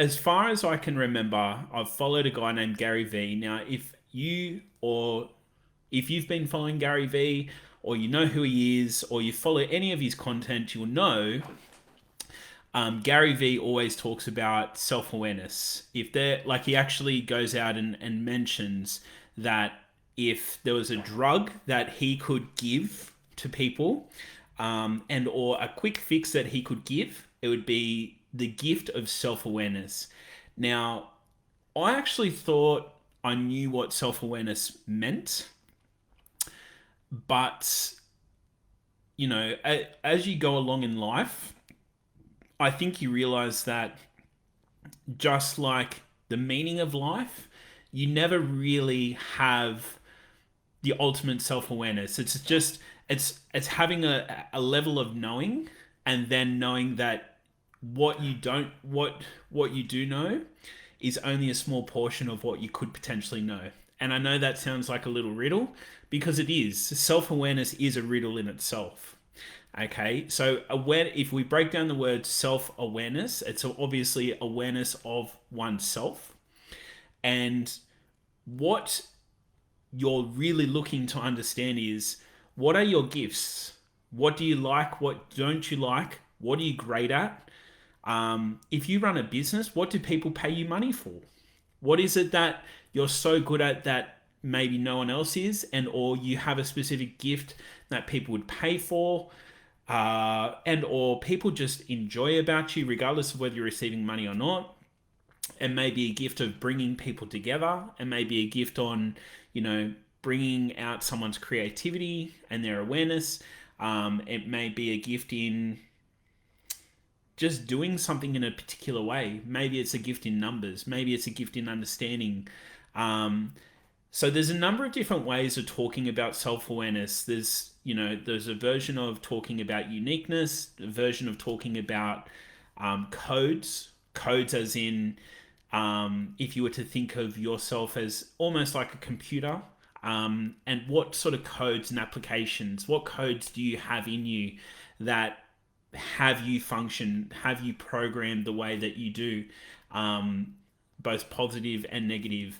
as far as I can remember, I've followed a guy named Gary Vee. Now, if you've been following Gary Vee, or you know who he is, or you follow any of his content, you'll know Gary Vee always talks about self awareness. If they're like, he actually goes out and mentions that if there was a drug that he could give to people, and or a quick fix that he could give, it would be the gift of self awareness. Now, I actually thought I knew what self awareness meant, but as you go along in life, I think you realize that just like the meaning of life, you never really have the ultimate self-awareness. It's having a level of knowing, and then knowing that what you do know is only a small portion of what you could potentially know. And I know that sounds like a little riddle, because it is. Self-awareness is a riddle in itself. Okay, so if we break down the word self-awareness, it's obviously awareness of oneself. And what you're really looking to understand is, what are your gifts? What do you like? What don't you like? What are you great at? If you run a business, what do people pay you money for? What is it that you're so good at that maybe no one else is, and or you have a specific gift that people would pay for, and or people just enjoy about you regardless of whether you're receiving money or not. And maybe a gift of bringing people together, and maybe a gift on, bringing out someone's creativity and their awareness. It may be a gift in just doing something in a particular way. Maybe it's a gift in numbers. Maybe it's a gift in understanding. So there's a number of different ways of talking about self-awareness. There's a version of talking about uniqueness, a version of talking about codes as in, if you were to think of yourself as almost like a computer, and what sort of codes and applications, what codes do you have in you that have you function, have you programmed the way that you do, both positive and negative.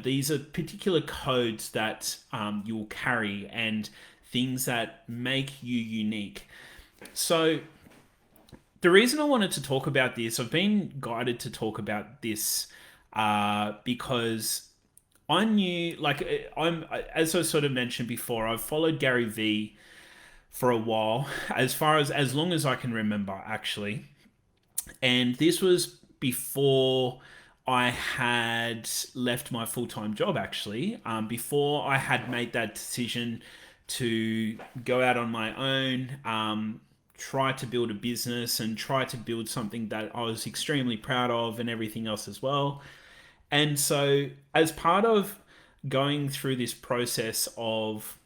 These are particular codes that you'll carry, and things that make you unique. So the reason I wanted to talk about this, I've been guided to talk about this, because I knew, as I sort of mentioned before, I've followed Gary Vee for a while, as long as I can remember, actually. And this was before I had left my full time job, actually, before I had made that decision to go out on my own, try to build a business and try to build something that I was extremely proud of, and everything else as well. And so, as part of going through this process of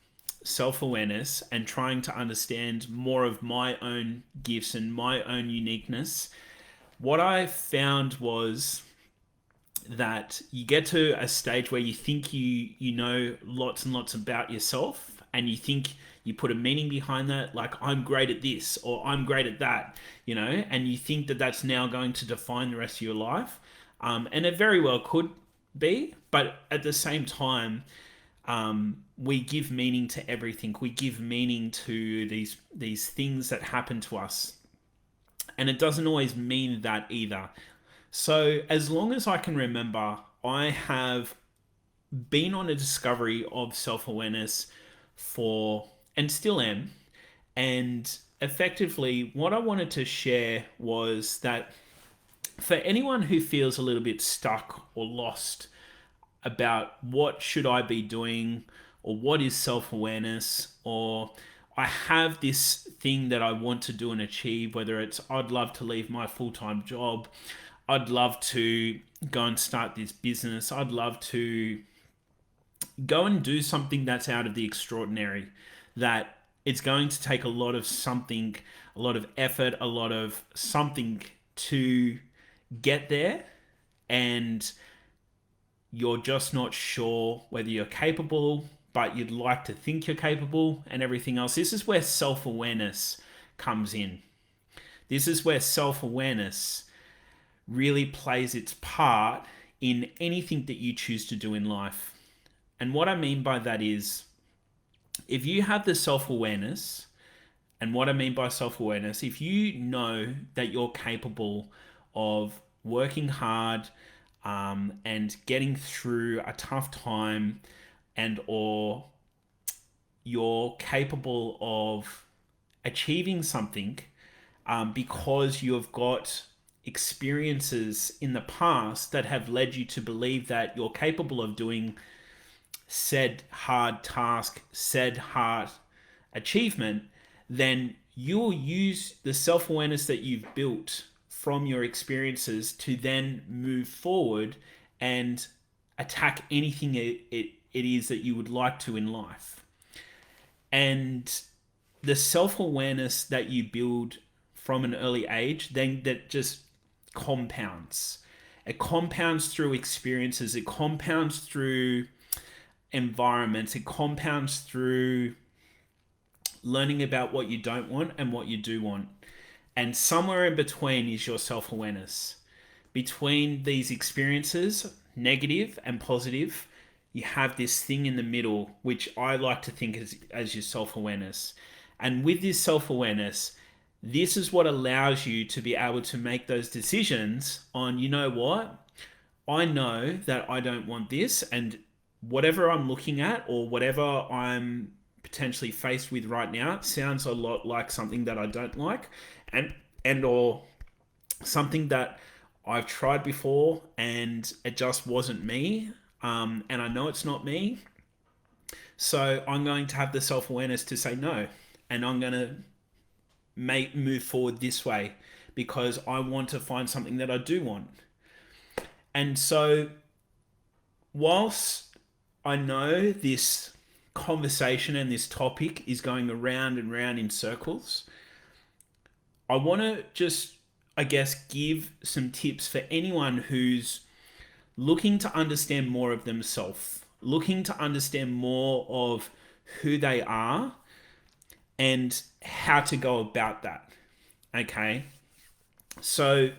self awareness and trying to understand more of my own gifts and my own uniqueness, what I found was that you get to a stage where you think you know lots and lots about yourself, and you think you put a meaning behind that, like, I'm great at this or I'm great at that, and you think that that's now going to define the rest of your life. And it very well could be, but at the same time, we give meaning to everything. We give meaning to these things that happen to us, and it doesn't always mean that either. So as long as I can remember, I have been on a discovery of self-awareness for, and still am. And effectively, what I wanted to share was that for anyone who feels a little bit stuck or lost about what should I be doing, or what is self-awareness, or I have this thing that I want to do and achieve, whether it's I'd love to leave my full-time job, I'd love to go and start this business, I'd love to go and do something that's out of the extraordinary, that it's going to take a lot of something, a lot of effort, a lot of something to get there, and you're just not sure whether you're capable, but you'd like to think you're capable, and everything else. This is where self-awareness comes in. This is where self-awareness really plays its part in anything that you choose to do in life. And what I mean by that is, if you have the self awareness, and what I mean by self awareness, if you know that you're capable of working hard, and getting through a tough time, and or you're capable of achieving something, because you've got experiences in the past that have led you to believe that you're capable of doing said hard task, said hard achievement, then you'll use the self awareness that you've built from your experiences to then move forward and attack anything it is that you would like to in life. And the self awareness that you build from an early age, then that just compounds. It compounds through experiences, it compounds through environments, it compounds through learning about what you don't want and what you do want. And somewhere in between is your self awareness. Between these experiences, negative and positive, you have this thing in the middle, which I like to think as your self awareness. And with this self awareness, this is what allows you to be able to make those decisions on, you know what? I know that I don't want this, and whatever I'm looking at or whatever I'm potentially faced with right now sounds a lot like something that I don't like, and or something that I've tried before and it just wasn't me, and I know it's not me. So I'm going to have the self awareness to say no, and I'm going to move forward this way because I want to find something that I do want. And so, whilst I know this conversation and this topic is going around and round in circles, I want to just, I guess, give some tips for anyone who's looking to understand more of themselves, looking to understand more of who they are and how to go about that. Okay. So,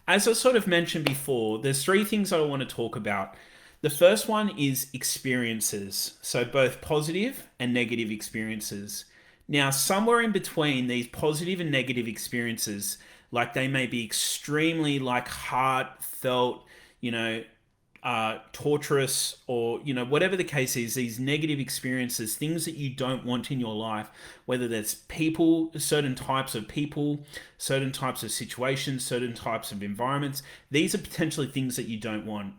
as I sort of mentioned before, there's three things I want to talk about. The first one is experiences. So, both positive and negative experiences. Now, somewhere in between these positive and negative experiences, like they may be extremely like heartfelt, you know, torturous, or whatever the case is, these negative experiences, things that you don't want in your life, whether that's people, certain types of people, certain types of situations, certain types of environments. These are potentially things that you don't want.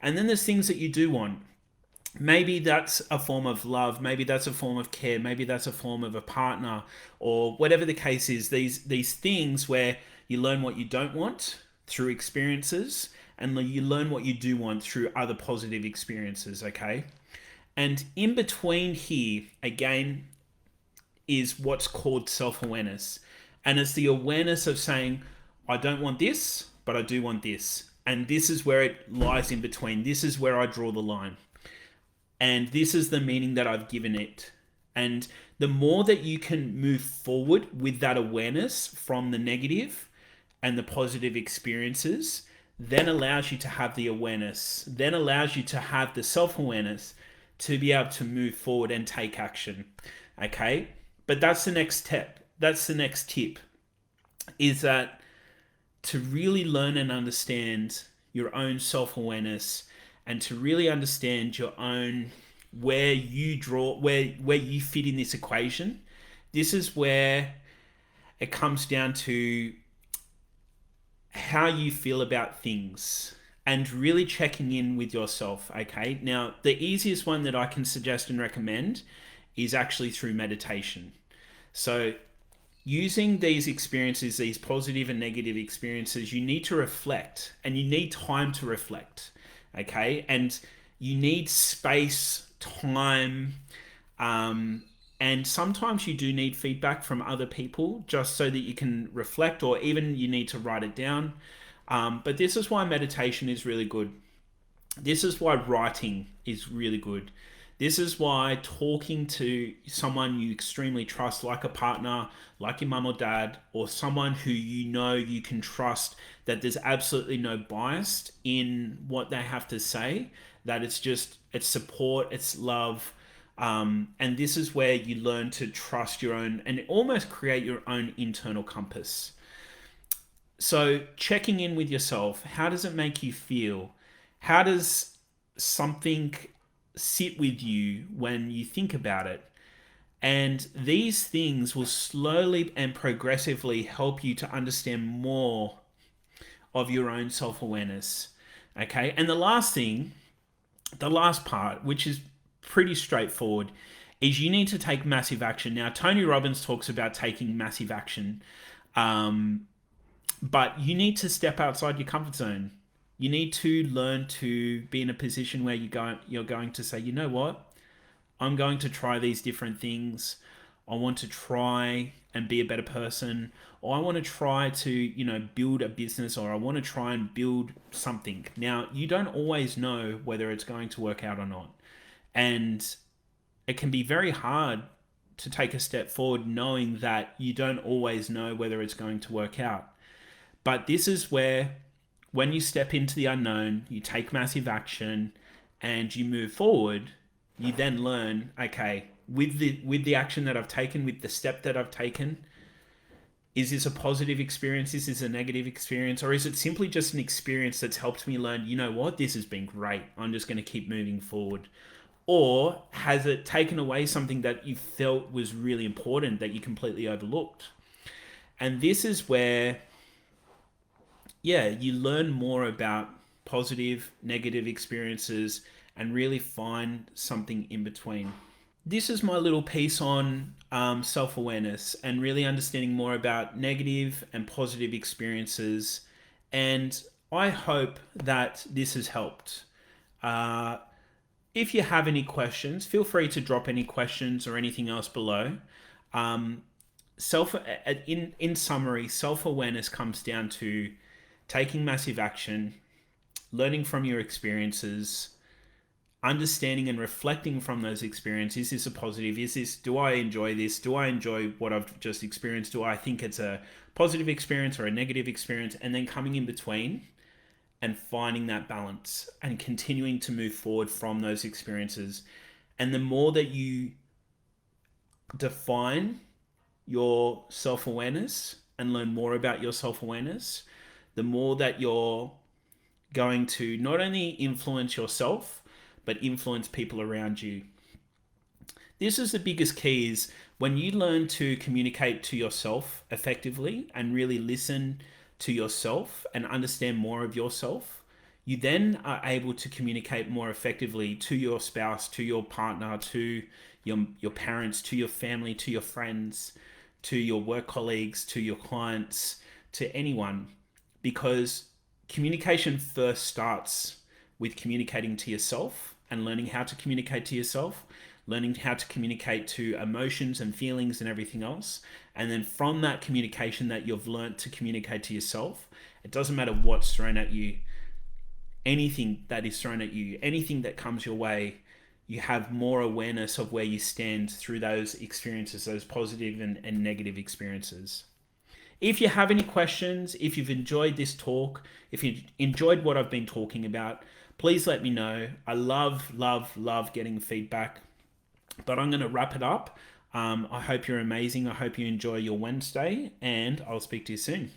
And then there's things that you do want. Maybe that's a form of love, maybe that's a form of care, maybe that's a form of a partner, or whatever the case is. These things where you learn what you don't want through experiences, and you learn what you do want through other positive experiences. Okay. And in between here, again, is what's called self-awareness. And it's the awareness of saying, I don't want this, but I do want this. And this is where it lies in between. This is where I draw the line. And this is the meaning that I've given it. And the more that you can move forward with that awareness from the negative and the positive experiences, then allows you to have the awareness, then allows you to have the self-awareness to be able to move forward and take action. Okay? But that's the next step. That's the next tip, is that to really learn and understand your own self-awareness, and to really understand your own, where you draw, where you fit in this equation. This is where it comes down to how you feel about things and really checking in with yourself. Okay, now the easiest one that I can suggest and recommend is actually through meditation. So using these experiences, these positive and negative experiences, you need to reflect, and you need time to reflect. Okay, and you need space, time, and sometimes you do need feedback from other people just so that you can reflect, or even you need to write it down. But this is why meditation is really good. This is why writing is really good. This is why talking to someone you extremely trust, like a partner, like your mum or dad, or someone who you know you can trust, that there's absolutely no bias in what they have to say, that it's support, it's love. And this is where you learn to trust your own and almost create your own internal compass. So, checking in with yourself, how does it make you feel? How does something sit with you when you think about it? And these things will slowly and progressively help you to understand more of your own self awareness. Okay. And the last part, which is pretty straightforward, is you need to take massive action. Now, Tony Robbins talks about taking massive action, um, but you need to step outside your comfort zone. You need to learn to be in a position where you're going to say, you know what, I'm going to try these different things. I want to try and be a better person, or I want to try to, build a business, or I want to try and build something. Now, you don't always know whether it's going to work out or not. And it can be very hard to take a step forward knowing that you don't always know whether it's going to work out. But this is where, when you step into the unknown, you take massive action and you move forward, you then learn, okay, with the action that I've taken, with the step that I've taken, is this a positive experience? Is this a negative experience? Or is it simply just an experience that's helped me learn, you know what, this has been great. I'm just going to keep moving forward. Or has it taken away something that you felt was really important that you completely overlooked? And this is where, yeah, you learn more about positive, negative experiences and really find something in between. This is my little piece on self awareness and really understanding more about negative and positive experiences. And I hope that this has helped. Uh, if you have any questions, feel free to drop any questions or anything else below. Um, self in summary, self awareness comes down to taking massive action, learning from your experiences, understanding and reflecting from those experiences. Is this a positive? Do I enjoy this? Do I enjoy what I've just experienced? Do I think it's a positive experience or a negative experience? And then coming in between and finding that balance and continuing to move forward from those experiences. And the more that you define your self awareness and learn more about your self awareness, the more that you're going to not only influence yourself, but influence people around you. This is the biggest key, is when you learn to communicate to yourself effectively and really listen to yourself and understand more of yourself, you then are able to communicate more effectively to your spouse, to your partner, to your parents, to your family, to your friends, to your work colleagues, to your clients, to anyone. Because communication first starts with communicating to yourself and learning how to communicate to yourself, learning how to communicate to emotions and feelings and everything else. And then from that communication that you've learned to communicate to yourself, it doesn't matter what's thrown at you, anything that is thrown at you, anything that comes your way, you have more awareness of where you stand through those experiences, those positive and negative experiences. If you have any questions, if you've enjoyed this talk, if you enjoyed what I've been talking about, please let me know. I love, love, love getting feedback. But I'm going to wrap it up. I hope you're amazing. I hope you enjoy your Wednesday, and I'll speak to you soon.